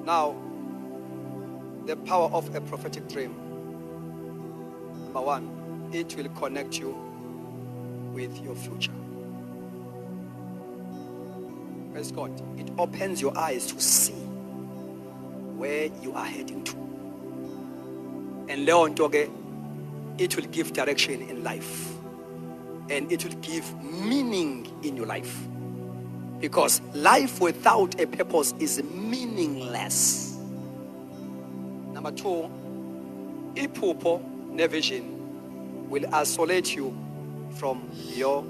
Now, the power of a prophetic dream. Number one, it will connect you with your future. Praise God. It opens your eyes to see where you are heading to. And Leon Toge, it will give direction in life. And it will give meaning in your life. Because life without a purpose is meaningless. Number two, iphupho nevision will isolate you from your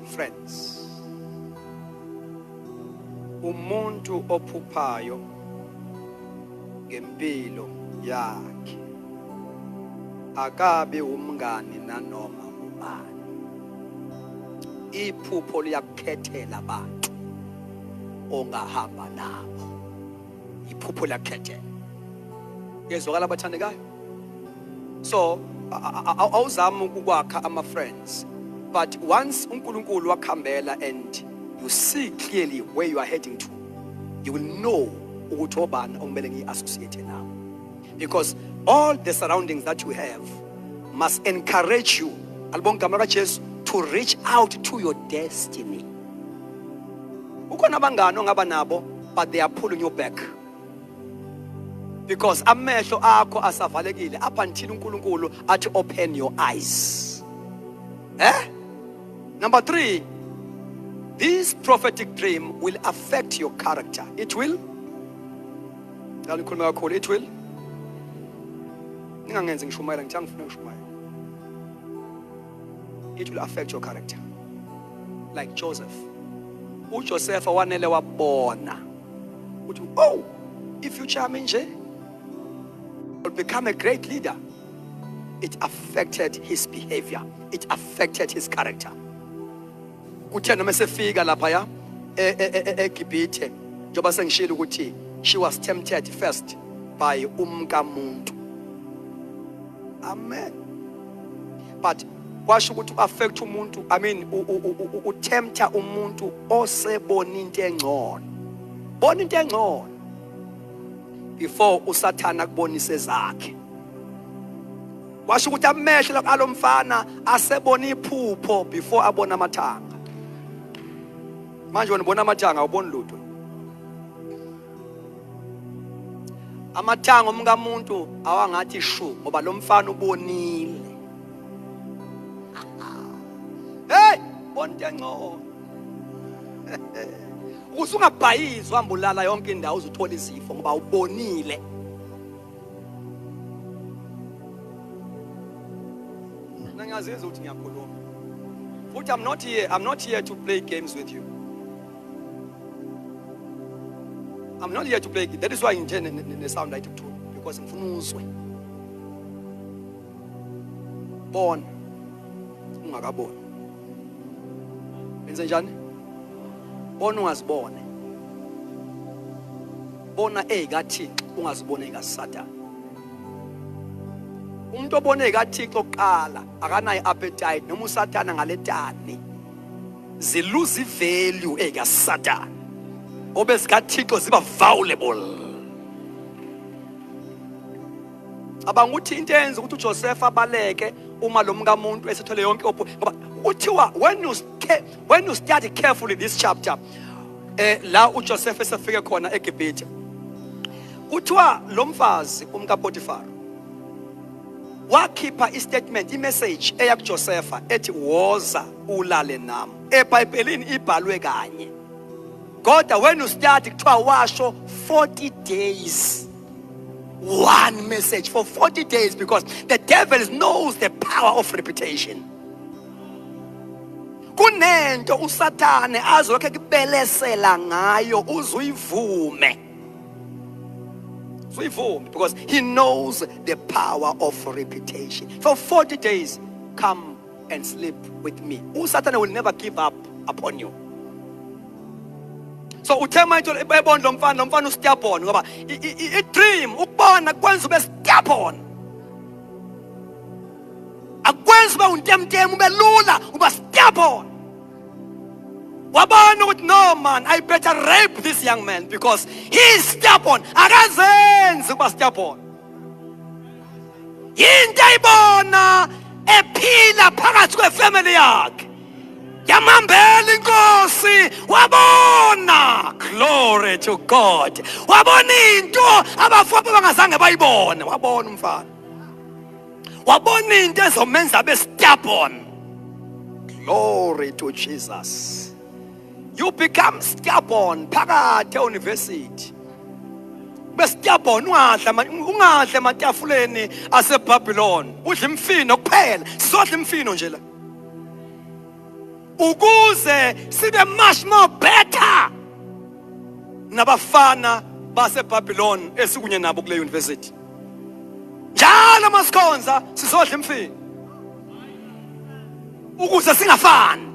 friends. Umuntu ophuphayo ngempilo yakhe akabe umngani nanoma ubani. Iphupho liyakukhethela abantu ongahamba nabo. Iphupho liyakukhethela. Yezwakala abathandekayo? So awuzama ukwakha ama friends, but once uNkulunkulu wakhambela and you see clearly where you are heading to, you will know ukuthi obani okumele ngi-associate nawo. Because all the surroundings that you have must encourage you, alibonke igama likaJesu, to reach out to your destiny. Ukhona abangani ongaba nabo, but they are pulling you back. Because amehlo akho asavalekile up until uNkulunkulu athi open your eyes. Number three, this prophetic dream will affect your character. It will. It will. It will affect your character. Like Joseph. Joseph wanele wabona. Oh, if you challenge will become a great leader. It affected his behavior. It affected his character. Kuthena mesefika lapha eGibhithe njoba sengishilo ukuthi she was tempted first by umkamuntu. Amen. But kwasho ukuthi affect umuntu, I mean utempta umuntu osebona into engcono. Bona into engcono before uSathana kubonise zakhe. Kwasho ukuthi amehlo alomfana asebona iphupho before abona amathanga. Manje wena ubona amathanga awuboni lutho. Amathanga omkamuntu awangathi shu ngoba lo mfana ubonile. Hey, bona into engcono. Usungabhayizwa uhamba ulala yonke indawo uzuthola izifo ngoba ubonile. Nangaziza ukuthi ngiyakhuluma. Futhi I'm not here to play games with you. I'm not here to play games. That is why I intend the sound light too, because ngifuna uzwe. Bona ungakaboni. Benze njani? Bona ungazibone. Bona kaThixo ungazibone kaSathane. Umuntu obone kaThixo oqala akanayo appetite noma uSathane ngaletani. Ziluze value kaSathane. Obe zikaThixo ziba valuable. Abanguthi into enze ukuthi uJoseph abaleke uma lo mkamuntu esethole yonke ngoba uthiwa when you study carefully this chapter la uJoseph esefike khona eGibhithe kuthiwa lo mfazi umkaPotifar wakhipha istatement imessage eya kuJoseph ethi woza ulale nami eBhayibhelini ibhalwe kanye kodwa when you study kuthiwa washo 40 days one message for 40 days because the devil knows the power of repetition. Kunento uSathane azokhe kubelesela ngayo uzuyivume. Uzuyivume because he knows the power of repetition. For 40 days come and sleep with me. uSathane will never give up upon you. So uthema into ebona lo mfana ustubborn ngoba I dream ukubona kwenza ube stubborn. Akwenza ube untemtem ube lula ube stubborn. Wabona ukuthi no man, I better rape this young man because he is stubborn. Akazenzi ukuba stubborn. Yinto ayibona ephila phakathi kwefamily yakhe. Yamambela inkosi, wabona. Glory to God. Wabona into abafowabo bangazange bayibone. Wabona umfana. Wabona into ezomenza abe stubborn. Glory to Jesus. You become stubborn phakathi euniversity. Ube stubborn ungadle ematafuleni aseBabylon. Udla imfino kuphela. Sizodla imfino nje la. Ukuze sibe much more better nabafana baseBabylon esikunye nabo kule university. Njalo masikhonza sizodla imfino. Ukuze singafani.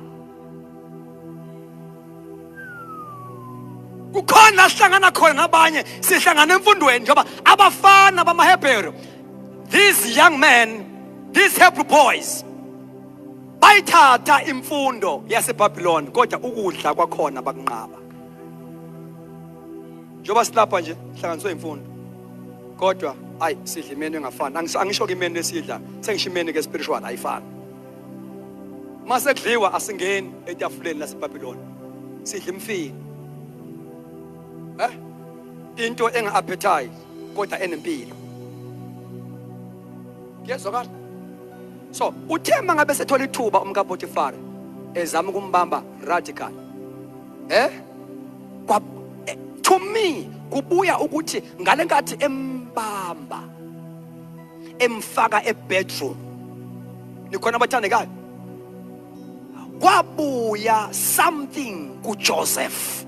Kukhona sihlangana khona nabanye sihlangana emfundweni njengoba abafana bamaHebheru, these young men, these Hebrew boys, bayithatha imfundo yaseBabylon kodwa ukudla kwakhona bakunqaba. Njengoba silapha nje hlanganiswe imfundo kodwa ayi sidla imeni engafani. Angisho ke imeni esidla, sengisho imeni ke spiritual ayifani. Mase kudliwa asingeni etafuleni laseBabylon. Sidla imfino. Into enga-appetite kodwa enempilo. Kuyezwakala? So uthe mangabe sethola ithuba umkaPotifar ezama ukumbamba radical. To me kubuya ukuthi ngale nkathi embamba emfaka ebedroom. Nikhona abathandekayo? Kwabuya something kuJoseph.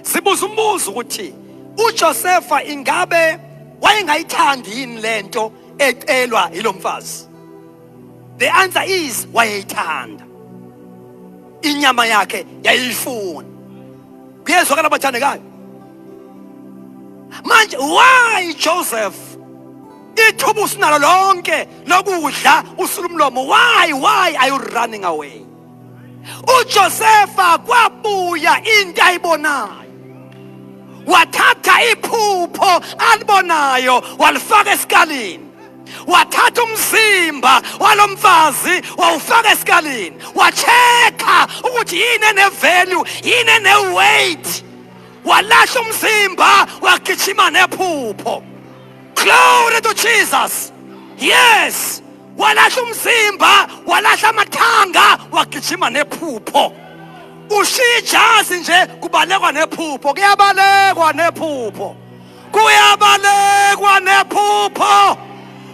Sibuza umbuzo ukuthi uJosepha ingabe wayengayithandi yini lento ecelwa yilomfazi? The answer is wayeyithanda. Inyama yakhe yayifuna. Kuyezwakala abathandekayo? Manje why Joseph ithuba usinalo lonke lokudla usulumlomo? Why are you running away? uJosepha kwabuya into ayibonayo. Wathatha iphupho alibonayo walifaka esikalini. Wathatha umzimba walomfazi wawufaka esikalini. Wacheka ukuthi yini enevalue, yini eneweight. Walahla umzimba wagijima nephupho. Glory to Jesus. Yes. Walahla umzimba, walahla amathanga wagijima nephupho. Ushiya ijazi nje kubalekwa nephupho. Kuyabalekwa nephupho. Kuyabalekwa nephupho.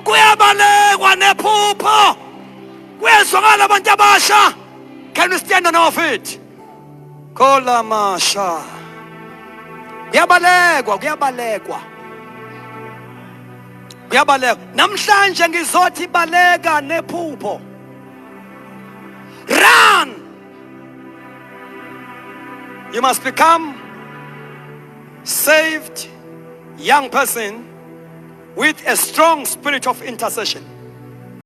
Kuyabalekwa nephupho. Kuyezwakala abantu abasha. Can we stand on our feet? Kola masha. Kuyabalekwa, kuyabalekwa. Kuyabalekwa. Namhlanje ngizothi baleka nephupho. Run. You must become saved young person with a strong spirit of intercession.